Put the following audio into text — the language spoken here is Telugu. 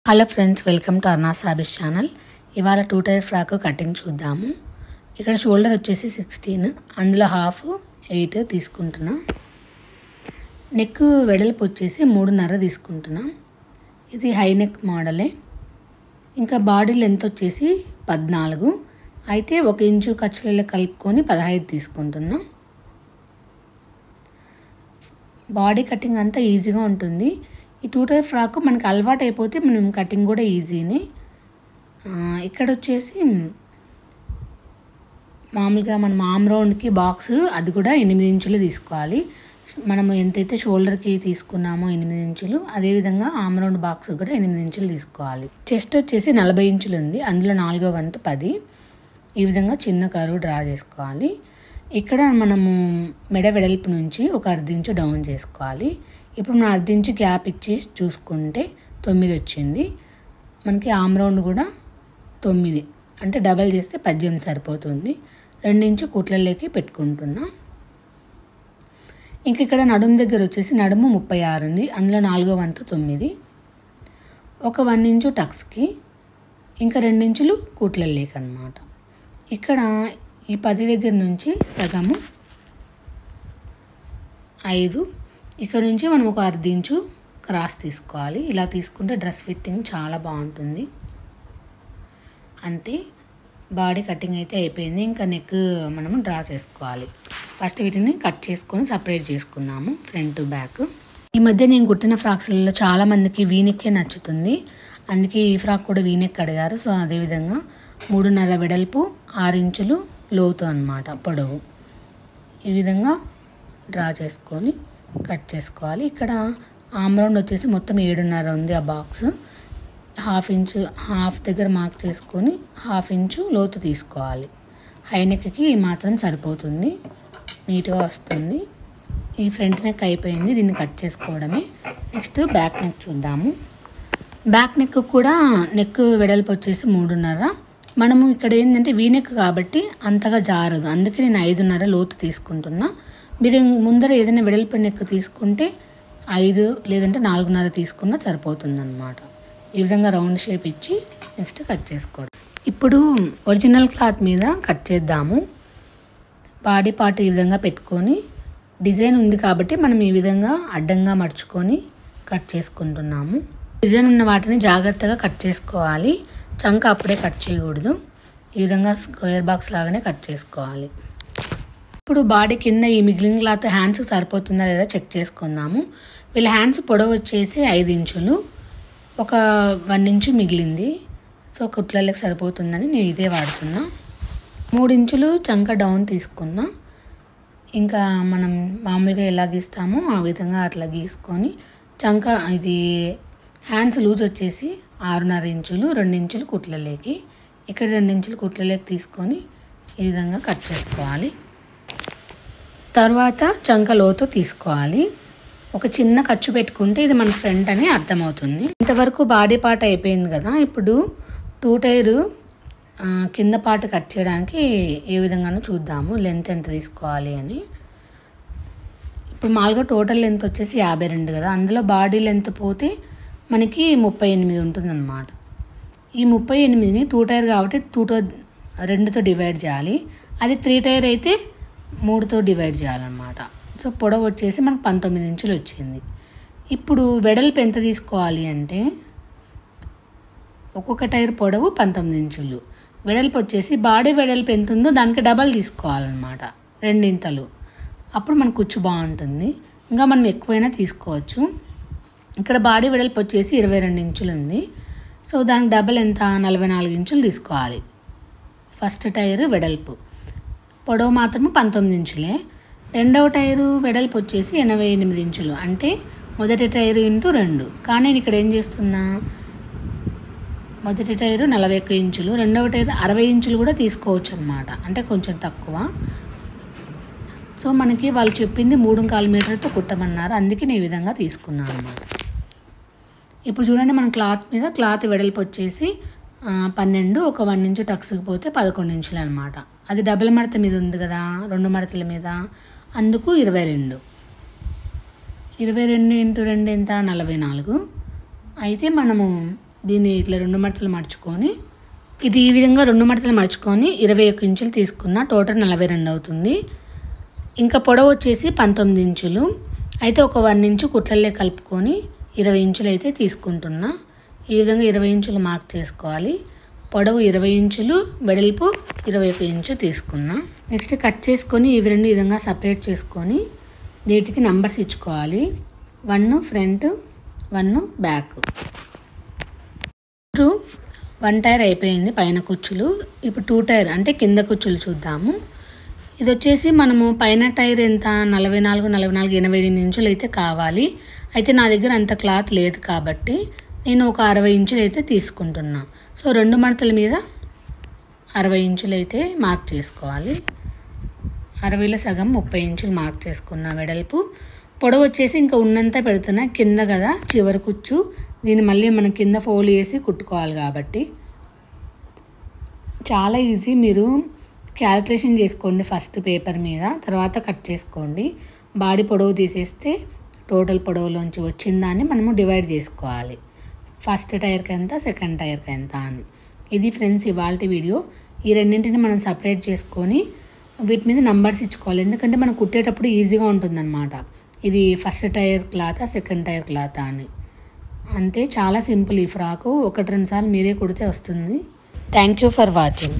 Hello friends, welcome to Arna Sabis channel. ఇవాళ 2 టైర్ ఫ్రాక్ కటింగ్ చూద్దాము. ఇక్కడ షోల్డర్ వచ్చేసి 16, అందులో హాఫ్ 8 తీసుకుంటున్నా. నెక్ వెడల్పు వచ్చేసి 3.5 తీసుకుంటున్నా. ఇది హై నెక్ మోడలే. ఇంకా బాడీ లెంత్ వచ్చేసి 14, అయితే 1 ఇంచు ఖర్చులలో కలుపుకొని 15 తీసుకుంటున్నా. బాడీ కటింగ్ అంతా ఈజీగా ఉంటుంది. ఈ 2 టైర్ ఫ్రాక్ మనకి అలవాటు అయిపోతే మనం కటింగ్ కూడా ఈజీనే. ఇక్కడ వచ్చేసి మామూలుగా మనం ఆమ్ రౌండ్కి బాక్స్ అది కూడా 8 ఇంచులు తీసుకోవాలి. మనము ఎంతైతే షోల్డర్కి తీసుకున్నామో 8 ఇంచులు, అదేవిధంగా ఆమ్ రౌండ్ బాక్స్ కూడా 8 ఇంచులు తీసుకోవాలి. చెస్ట్ వచ్చేసి 40 ఇంచులు ఉంది, అందులో 4వ వంతు 10. ఈ విధంగా చిన్న కర్వ్ డ్రా చేసుకోవాలి. ఇక్కడ మనము మెడ వెడల్పు నుంచి 1/2 ఇంచు డౌన్ చేసుకోవాలి. ఇప్పుడు మనం 1/2 ఇంచు గ్యాప్ ఇచ్చి చూసుకుంటే 9 వచ్చింది. మనకి ఆమ్ రౌండ్ కూడా 9, అంటే డబల్ చేస్తే 18 సరిపోతుంది. 2 ఇంచు కుట్లలోకి పెట్టుకుంటున్నా. ఇంక ఇక్కడ నడుము దగ్గర వచ్చేసి నడుము 36 ఉంది, అందులో 4వ వంతు 9. ఒక 1 ఇంచు టక్స్కి, ఇంకా 2 ఇంచులు కుట్లలోకి అన్నమాట. ఇక్కడ ఈ 10 దగ్గర నుంచి సగము 5, ఇక్కడ నుంచి మనం ఒక 1/2 ఇంచు క్రాస్ తీసుకోవాలి. ఇలా తీసుకుంటే డ్రెస్ ఫిట్టింగ్ చాలా బాగుంటుంది. అంతే, బాడీ కటింగ్ అయితే అయిపోయింది. ఇంకా నెక్ మనము డ్రా చేసుకోవాలి. ఫస్ట్ వీటిని కట్ చేసుకొని సపరేట్ చేసుకుందాము, ఫ్రంట్ బ్యాక్. ఈ మధ్య నేను కుట్టిన ఫ్రాక్స్లలో చాలామందికి వీనెక్కే నచ్చుతుంది, అందుకే ఈ ఫ్రాక్ కూడా వీనెక్ అడిగారు. సో అదేవిధంగా 3.5 వెడల్పు, 6 ఇంచులు లోతు అన్నమాట పొడవు. ఈ విధంగా డ్రా చేసుకొని కట్ చేసుకోవాలి. ఇక్కడ ఆమ్ రౌండ్ వచ్చేసి మొత్తం 7.5 ఉంది. ఆ బాక్స్ హాఫ్ దగ్గర మార్క్ చేసుకొని 1/2 ఇంచు లోతు తీసుకోవాలి. హై నెక్కి మాత్రం సరిపోతుంది, నీట్గా వస్తుంది. ఈ ఫ్రంట్ నెక్ అయిపోయింది, దీన్ని కట్ చేసుకోవడమే. నెక్స్ట్ బ్యాక్ నెక్ చూద్దాము. బ్యాక్ నెక్ కూడా నెక్ వెడల్పు వచ్చేసి 3.5. మనము ఇక్కడ ఏంటంటే వీనెక్ కాబట్టి అంతగా జారదు, అందుకే నేను 5.5 లోతు తీసుకుంటున్నా. మీరు ముందర ఏదైనా వెడల్పు నెక్ తీసుకుంటే 5 లేదంటే 4.5 తీసుకున్నా సరిపోతుంది అన్నమాట. ఈ విధంగా రౌండ్ షేప్ ఇచ్చి నెక్స్ట్ కట్ చేసుకోవడం. ఇప్పుడు ఒరిజినల్ క్లాత్ మీద కట్ చేద్దాము. బాడీ పార్ట్ ఈ విధంగా పెట్టుకొని, డిజైన్ ఉంది కాబట్టి మనం ఈ విధంగా అడ్డంగా మడుచుకొని కట్ చేసుకుంటున్నాము. డిజైన్ ఉన్న వాటిని జాగ్రత్తగా కట్ చేసుకోవాలి, చంక అప్పుడే కట్ చేయకూడదు. ఈ విధంగా స్క్వేర్ బాక్స్ లాగానే కట్ చేసుకోవాలి. ఇప్పుడు బాడీ కింద ఈ మిగిలిన క్లాత్ హ్యాండ్స్కి సరిపోతుందా లేదా చెక్ చేసుకుందాము. వీళ్ళ హ్యాండ్స్ పొడవు వచ్చేసి 5 ఇంచులు, ఒక 1 ఇంచు మిగిలింది. సో కుట్లలోకి సరిపోతుందని నేను ఇదే వాడుతున్నా. 3 ఇంచులు చంక డౌన్ తీసుకున్నా. ఇంకా మనం మామూలుగా ఎలా గీస్తామో ఆ విధంగా అట్లా గీసుకొని చంక ఇది హ్యాండ్స్ లూజ్ వచ్చేసి 6.5 ఇంచులు, 2 ఇంచులు కుట్లలోకి, ఇక్కడ 2 ఇంచులు కుట్లలోకి తీసుకొని ఈ విధంగా కట్ చేసుకోవాలి. తర్వాత చంక లోతు తీసుకోవాలి. ఒక చిన్న ఖర్చు పెట్టుకుంటే ఇది మన ఫ్రంట్ అని అర్థమవుతుంది. ఇంతవరకు బాడీ పార్ట్ అయిపోయింది కదా. ఇప్పుడు 2 టైర్ కింద పార్ట్ కట్ చేయడానికి ఏ విధంగానో చూద్దాము, లెంత్ ఎంత తీసుకోవాలి అని. ఇప్పుడు మామూలుగా టోటల్ లెంత్ వచ్చేసి 52 కదా, అందులో బాడీ లెంత్ పోతే మనకి 38 ఉంటుందన్నమాట. ఈ 38ని 2 టైర్ కాబట్టి 2తో డివైడ్ చేయాలి. అది 3 టైర్ అయితే 3తో డివైడ్ చేయాలన్నమాట. సో పొడవు వచ్చేసి మనకు 19 ఇంచులు వచ్చింది. ఇప్పుడు వెడల్పు ఎంత తీసుకోవాలి అంటే, ఒక్కొక్క టైర్ పొడవు 19 ఇంచులు, వెడల్పు వచ్చేసి బాడీ వెడల్పు ఎంత ఉందో దానికి డబల్ తీసుకోవాలన్నమాట, 2 ఇంతలు. అప్పుడు మన కుచ్చు బాగుంటుంది. ఇంకా మనం ఎక్కువైనా తీసుకోవచ్చు. ఇక్కడ బాడీ వెడల్పు వచ్చేసి 22 ఇంచులు ఉంది. సో దానికి డబల్ ఎంత, 44 ఇంచులు తీసుకోవాలి. ఫస్ట్ టైరు వెడల్పు, పొడవు మాత్రము 19 ఇంచులే. రెండవ టైరు వెడల్పు వచ్చేసి 88 ఇంచులు, అంటే మొదటి టైరు ఇంటూ 2. కానీ నేను ఇక్కడ ఏం చేస్తున్నా, మొదటి టైరు 41 ఇంచులు, రెండవ టైరు 60 ఇంచులు కూడా తీసుకోవచ్చు అన్నమాట, అంటే కొంచెం తక్కువ. సో మనకి వాళ్ళు చెప్పింది 3.25 మీటర్తో కుట్టమన్నారు, అందుకే నేను ఈ విధంగా తీసుకున్నాను అన్నమాట. ఇప్పుడు చూడండి, మన క్లాత్ మీద క్లాత్ వెడల్పు వచ్చేసి 12, ఒక 1 ఇంచు టక్స్కి పోతే 11 ఇంచులు అనమాట. అది డబుల్ మడత మీద ఉంది కదా, 2 మడతల మీద, అందుకు 22. 22 × 2 ఎంత, 44. అయితే మనము దీన్ని ఇట్లా 2 మడతలు మడుచుకొని ఇది ఈ విధంగా 2 మడతలు మడుచుకొని 21 ఇంచులు తీసుకున్న టోటల్ 42 అవుతుంది. ఇంకా పొడవు వచ్చేసి 19 ఇంచులు. అయితే ఒక 1 ఇంచు కుట్లల్లో కలుపుకొని 20 ఇంచులు అయితే తీసుకుంటున్నా. ఈ విధంగా 20 ఇంచులు మార్క్ చేసుకోవాలి. పొడవు 20 ఇంచులు, వెడల్పు 21 ఇంచు తీసుకున్నా. నెక్స్ట్ కట్ చేసుకొని ఇవి రెండు విధంగా సపరేట్ చేసుకొని వీటికి నంబర్స్ ఇచ్చుకోవాలి. 1 ఫ్రంట్, 1 బ్యాక్. ఇప్పుడు 1 టైర్ అయిపోయింది పైన కుచ్చులు. ఇప్పుడు 2 టైర్ అంటే కింద కుచ్చులు చూద్దాము. ఇది వచ్చేసి మనము పైన టైర్ ఎంత 44, 88 ఇంచులు అయితే కావాలి. అయితే నా దగ్గర అంత క్లాత్ లేదు కాబట్టి నేను ఒక 60 ఇంచులు అయితే తీసుకుంటున్నా. సో 2 మడతల మీద 60 ఇంచులు అయితే మార్క్ చేసుకోవాలి. 60లో సగం 30 ఇంచులు మార్క్ చేసుకున్నా వెడల్పు. పొడవు వచ్చేసి ఇంకా ఉన్నంత పెడుతున్నా, కింద కదా చివరి కుచ్చు, దీన్ని మళ్ళీ మనం కింద ఫోల్డ్ చేసి కుట్టుకోవాలి కాబట్టి చాలా ఈజీ. మీరు క్యాల్కులేషన్ చేసుకోండి ఫస్ట్ పేపర్ మీద, తర్వాత కట్ చేసుకోండి. బాడీ పొడవు తీసేస్తే టోటల్ పొడవులోంచి వచ్చిన దాన్ని మనము డివైడ్ చేసుకోవాలి. ఫస్ట్ టైర్కి ఎంత, సెకండ్ టైర్కి ఎంత అని. ఇది ఫ్రెండ్స్ ఇవాల్టి వీడియో. ఈ రెండింటిని మనం సపరేట్ చేసుకొని వీటి మీద నంబర్స్ ఇచ్చుకోవాలి. ఎందుకంటే మనం కుట్టేటప్పుడు ఈజీగా ఉంటుందన్నమాట. ఇది ఫస్ట్ టైర్ క్లాతా, సెకండ్ టైర్ క్లాతా అని. అంతే, చాలా సింపుల్ ఈ ఫ్రాకు. 1-2 సార్లు మీరే కుడితే వస్తుంది. Thank you for watching.